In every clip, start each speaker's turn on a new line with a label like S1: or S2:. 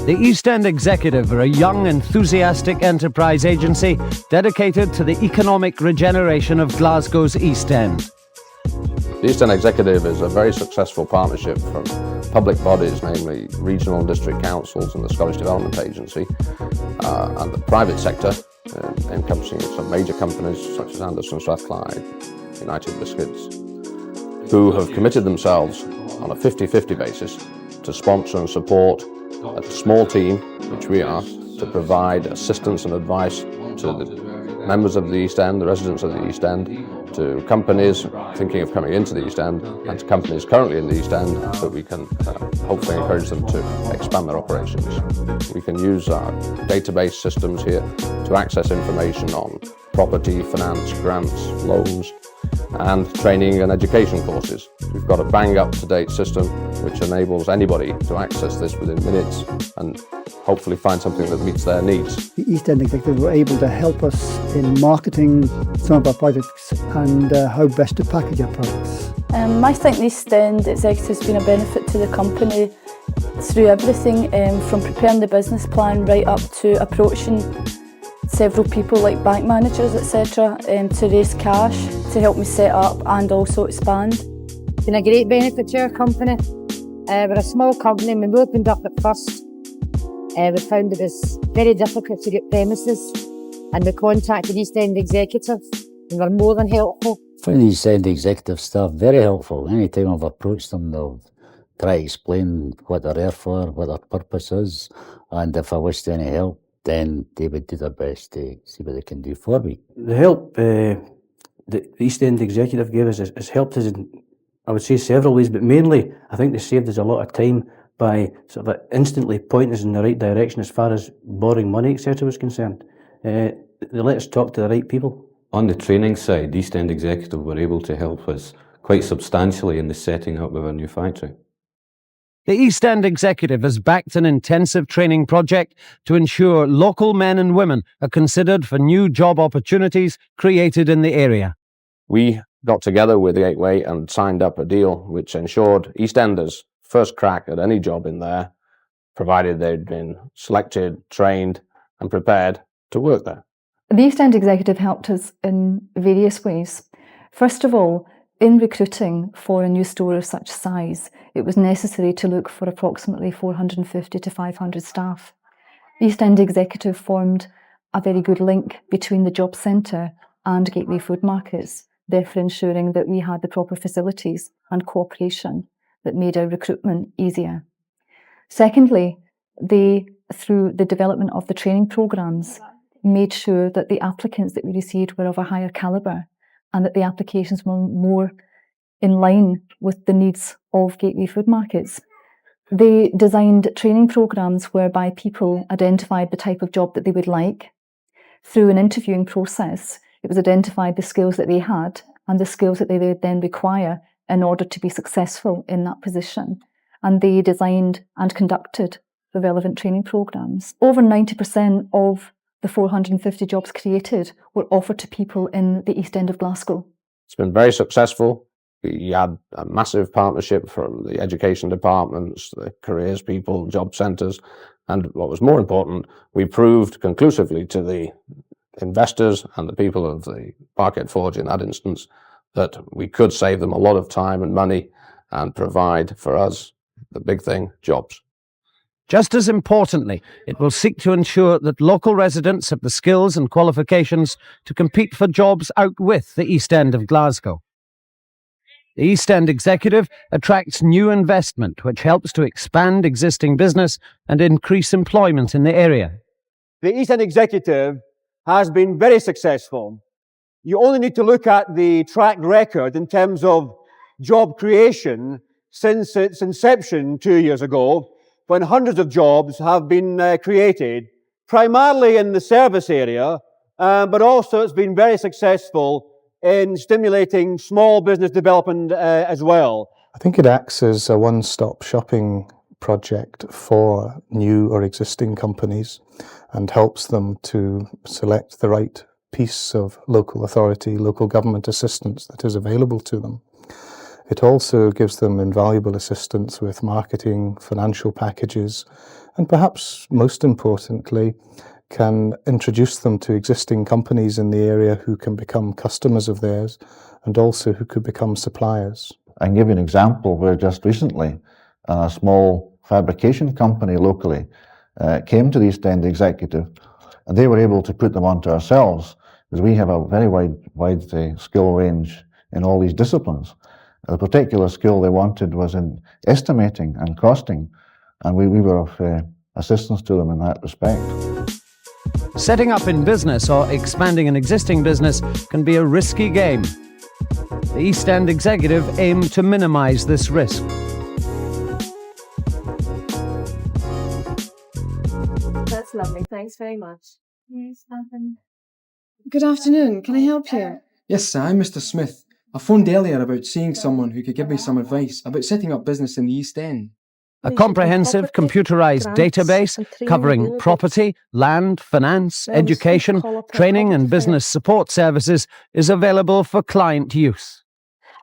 S1: The East End Executive are a young, enthusiastic enterprise agency dedicated to the economic regeneration of Glasgow's East End.
S2: The East End Executive is a very successful partnership from public bodies, namely regional and district councils and the Scottish Development Agency, and the private sector, encompassing some major companies such as Anderson Strathclyde, United Biscuits, who have committed themselves on a 50-50 basis to sponsor and support a small team, which we are, to provide assistance and advice to the members of the East End, the residents of the East End, to companies thinking of coming into the East End, and to companies currently in the East End, so we can hopefully encourage them to expand their operations. We can use our database systems here to access information on property, finance, grants, loans, and training and education courses. We've got a bang-up-to-date system which enables anybody to access this within minutes and hopefully find something that meets their needs.
S3: The East End Executive were able to help us in marketing some of our projects and how best to package our products.
S4: I think the East End Executive has been a benefit to the company through everything, from preparing the business plan right up to approaching several people like bank managers, etc., to raise cash to help me set up and also expand.
S5: It's been a great benefit to our company. We're a small company. When we opened up at first, we found it was very difficult to get premises, and we contacted East End Executive and were more than helpful.
S6: I find the East End Executive staff very helpful. Any time I've approached them, they'll try to explain what they're there for, what their purpose is, and if I wished any help, then they would do their best to see what they can do for me.
S7: The help the East End Executive gave us has helped us in, I would say, several ways, but mainly I think they saved us a lot of time by sort of instantly pointing us in the right direction as far as borrowing money, etc. was concerned. They let us talk to the right people.
S8: On the training side, East End Executive were able to help us quite substantially in the setting up of our new factory.
S1: The East End Executive has backed an intensive training project to ensure local men and women are considered for new job opportunities created in the area.
S2: We got together with the Gateway and signed up a deal which ensured East Enders first crack at any job in there, provided they'd been selected, trained and prepared to work there.
S9: The East End Executive helped us in various ways. First of all, in recruiting for a new store of such size, it was necessary to look for approximately 450 to 500 staff. The East End Executive formed a very good link between the job centre and Gateway Food Markets, therefore ensuring that we had the proper facilities and cooperation that made our recruitment easier. Secondly, they, through the development of the training programmes, made sure that the applicants that we received were of a higher calibre and that the applications were more in line with the needs of Gateway Food Markets. They designed training programmes whereby people identified the type of job that they would like. Through an interviewing process, it was identified the skills that they had and the skills that they would then require in order to be successful in that position. And they designed and conducted the relevant training programmes. Over 90% of the 450 jobs created were offered to people in the East End of Glasgow.
S2: It's been very successful. We had a massive partnership from the education departments, the careers people, job centres, and what was more important, we proved conclusively to the investors and the people of the Parkhead Forge in that instance that we could save them a lot of time and money and provide for us, the big thing, jobs.
S1: Just as importantly, it will seek to ensure that local residents have the skills and qualifications to compete for jobs out with the East End of Glasgow. The East End Executive attracts new investment, which helps to expand existing business and increase employment in the area.
S10: The East End Executive has been very successful. You only need to look at the track record in terms of job creation since its inception 2 years ago, when hundreds of jobs have been created, primarily in the service area, but also it's been very successful in stimulating small business development as well.
S11: I think it acts as a one-stop shopping project for new or existing companies and helps them to select the right piece of local authority, local government assistance that is available to them. It also gives them invaluable assistance with marketing, financial packages, and perhaps most importantly, can introduce them to existing companies in the area who can become customers of theirs and also who could become suppliers.
S12: I can give you an example where just recently a small fabrication company locally came to the East End Executive, and they were able to put them onto ourselves because we have a very wide skill range in all these disciplines. The particular skill they wanted was in estimating and costing, and we were of assistance to them in that respect.
S1: Setting up in business or expanding an existing business can be a risky game. The East End Executive aim to minimise this risk.
S13: That's lovely. Thanks very much.
S14: Good afternoon. Can I help you?
S15: Yes, I'm Mr. Smith. I phoned earlier about seeing someone who could give me some advice about setting up business in the East End.
S1: A comprehensive computerised database covering property, land, finance, education, training and business support services is available for client use.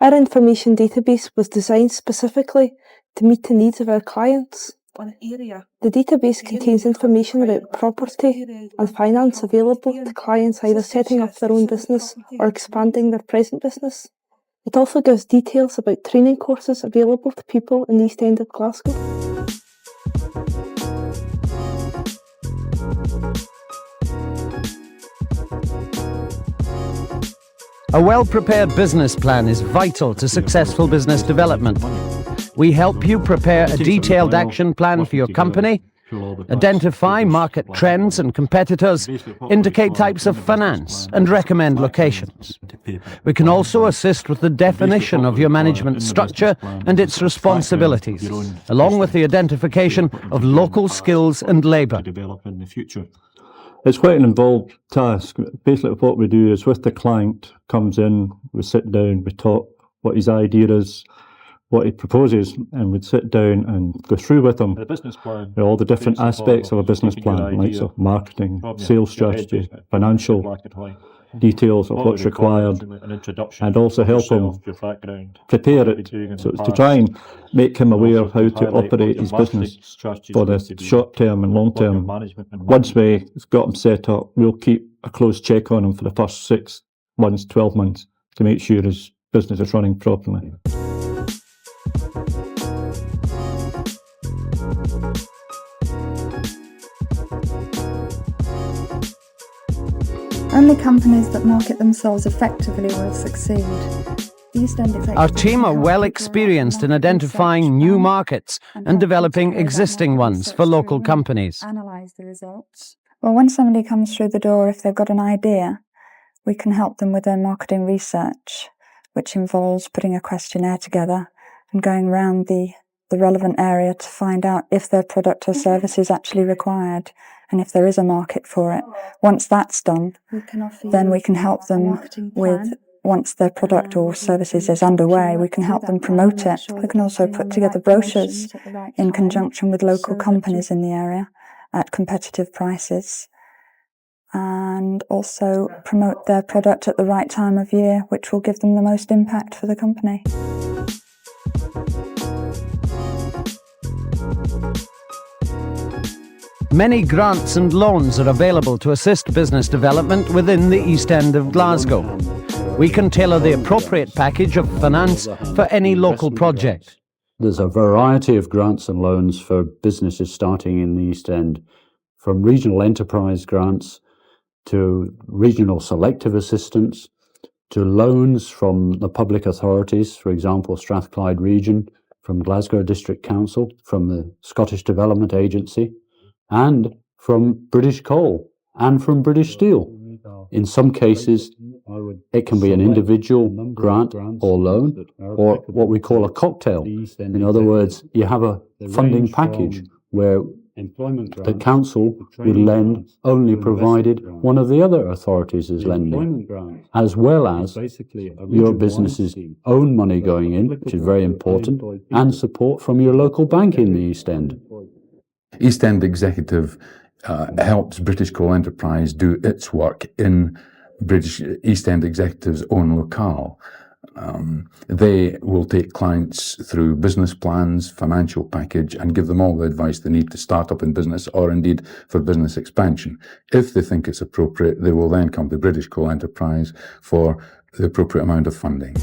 S16: Our information database was designed specifically to meet the needs of our clients. The database contains information about property and finance available to clients either setting up their own business or expanding their present business. It also gives details about training courses available to people in the East End of Glasgow.
S1: A well-prepared business plan is vital to successful business development. We help you prepare a detailed action plan for your company, identify market trends and competitors, indicate types of finance, and recommend locations. We can also assist with the definition of your management structure and its responsibilities, along with the identification of local skills and labour.
S17: It's quite an involved task. Basically what we do is with the client comes in, we sit down, we talk what his idea is, what he proposes, and we'd sit down and go through with him all the different aspects of a business plan, like so marketing, sales strategy, financial details of what's required, and also help him prepare it, so to try and make him aware of how to operate his business for the short term and long term. Once we've got him set up, we'll keep a close check on him for the first 6 months, 12 months to make sure his business is running properly.
S9: Only companies that market themselves effectively will succeed.
S1: Our team are well experienced in identifying new markets and developing existing ones for local companies.
S9: Analyse the results. Well, when somebody comes through the door, if they've got an idea, we can help them with their marketing research, which involves putting a questionnaire together and going around the relevant area to find out if their product or service is actually required and if there is a market for it. Once that's done, then we can help them with, once their product or services is underway, we can help them promote it. We can also put together brochures in conjunction with local companies in the area at competitive prices, and also promote their product at the right time of year, which will give them the most impact for the company.
S1: Many grants and loans are available to assist business development within the East End of Glasgow. We can tailor the appropriate package of finance for any local project.
S6: There's a variety of grants and loans for businesses starting in the East End, from regional enterprise grants to regional selective assistance to loans from the public authorities, for example, Strathclyde Region, from Glasgow District Council, from the Scottish Development Agency, and from British Coal and from British Steel. In some cases, it can be an individual grant or loan, or what we call a cocktail. In other words, you have a funding package where the council would lend only provided one of the other authorities is lending, as well as your business's own money going in, which is very important, and support from your local bank in the East End.
S18: East End Executive helps British Coal Enterprise do its work in British East End Executive's own locale. They will take clients through business plans, financial package, and give them all the advice they need to start up in business or indeed for business expansion. If they think it's appropriate, they will then come to British Coal Enterprise for the appropriate amount of funding.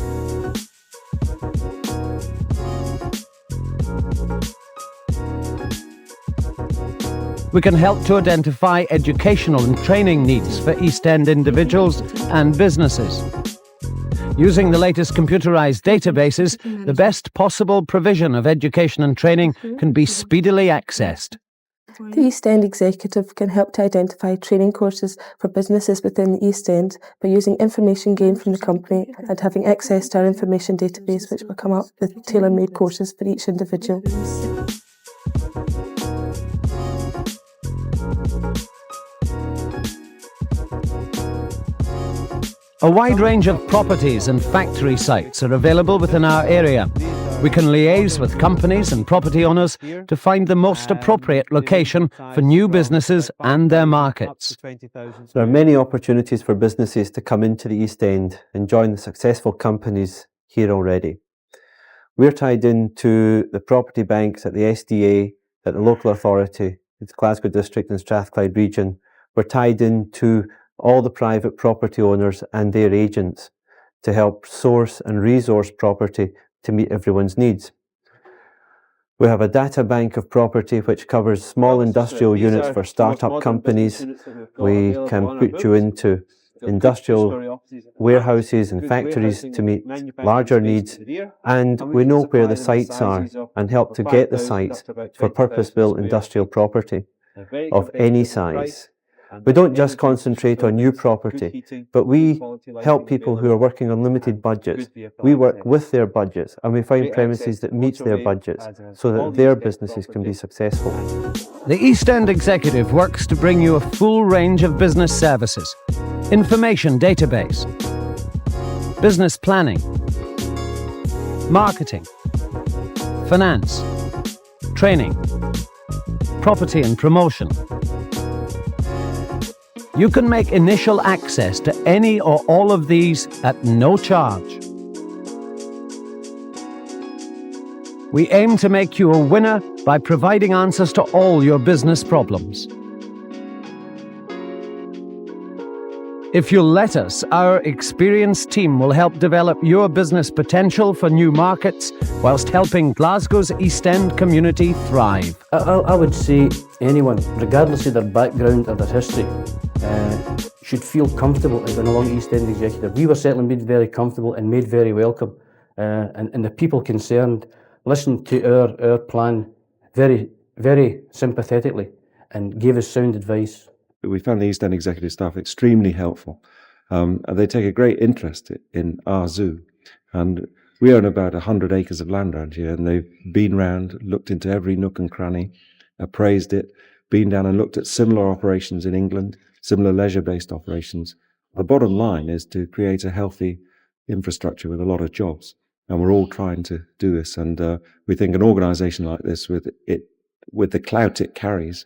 S1: We can help to identify educational and training needs for East End individuals and businesses. Using the latest computerised databases, the best possible provision of education and training can be speedily accessed.
S16: The East End Executive can help to identify training courses for businesses within the East End by using information gained from the company and having access to our information database, which will come up with tailor-made courses for each individual.
S1: A wide range of properties and factory sites are available within our area. We can liaise with companies and property owners to find the most appropriate location for new businesses and their markets.
S10: There are many opportunities for businesses to come into the East End and join the successful companies here already. We're tied into the property banks at the SDA, at the local authority, it's Glasgow District and Strathclyde region. We're tied into all the private property owners and their agents to help source and resource property to meet everyone's needs. We have a data bank of property which covers small industrial units for start-up companies. We can put you into industrial warehouses and factories to meet larger needs, and we know where the sites are and help to get the sites for purpose-built industrial property of any size. We don't just concentrate on new property, but we help people who are working on limited budgets. We work with their budgets and we find premises that meet their budgets so that their businesses can be successful.
S1: The East End Executive works to bring you a full range of business services, information database, business planning, marketing, finance, training, property and promotion. You can make initial access to any or all of these at no charge. We aim to make you a winner by providing answers to all your business problems. If you'll let us, our experienced team will help develop your business potential for new markets whilst helping Glasgow's East End community thrive.
S7: I would say anyone, regardless of their background or their history, should feel comfortable going along East End Executive. We were certainly made very comfortable and made very welcome, and the people concerned listened to our plan very, very sympathetically and gave us sound advice.
S19: We found the East End Executive staff extremely helpful. They take a great interest in our zoo, and we own about 100 acres of land around here, and they've been round, looked into every nook and cranny, appraised it, been down and looked at similar operations in England, similar leisure-based operations. The bottom line is to create a healthy infrastructure with a lot of jobs, and we're all trying to do this. And we think an organisation like this, with the clout it carries,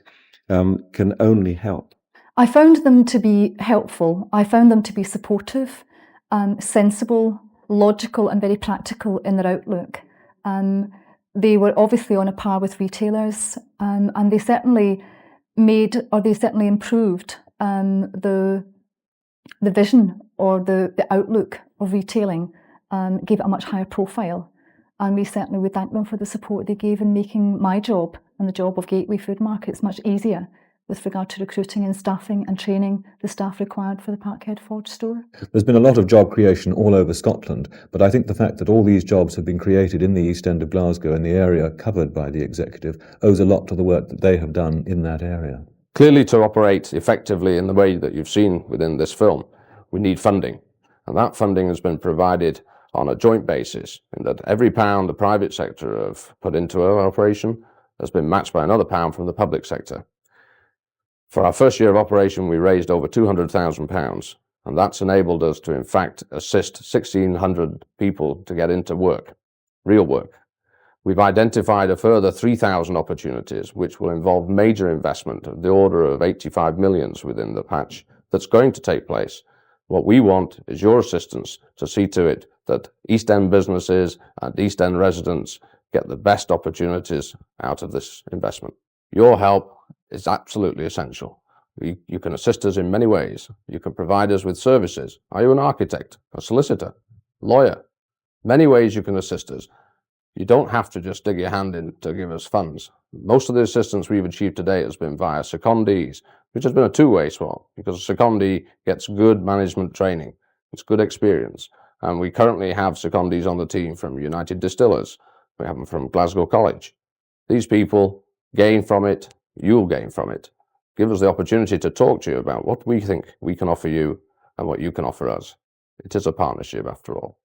S19: can only help.
S9: I found them to be helpful. I found them to be supportive, sensible, logical and very practical in their outlook. They were obviously on a par with retailers, and they certainly improved the vision or the outlook of retailing, gave it a much higher profile. And we certainly would thank them for the support they gave in making my job and the job of Gateway Food Markets much easier with regard to recruiting and staffing and training the staff required for the Parkhead Forge store.
S20: There's been a lot of job creation all over Scotland, but I think the fact that all these jobs have been created in the East End of Glasgow and the area covered by the Executive owes a lot to the work that they have done in that area.
S2: Clearly, to operate effectively in the way that you've seen within this film, we need funding. And that funding has been provided on a joint basis, in that every pound the private sector have put into our operation has been matched by another pound from the public sector. For our first year of operation, we raised over £200,000, and that's enabled us to, in fact, assist 1,600 people to get into work, real work. We've identified a further 3,000 opportunities, which will involve major investment of the order of 85 million within the patch that's going to take place What we want is your assistance to see to it that East End businesses and East End residents get the best opportunities out of this investment. Your help is absolutely essential. You can assist us in many ways. You can provide us with services. Are you an architect, a solicitor, lawyer? Many ways you can assist us. You don't have to just dig your hand in to give us funds. Most of the assistance we've achieved today has been via secondees, which has been a two-way swap, because a secondee gets good management training. It's good experience. And we currently have secondees on the team from United Distillers. We have them from Glasgow College. These people gain from it. You'll gain from it. Give us the opportunity to talk to you about what we think we can offer you and what you can offer us. It is a partnership after all.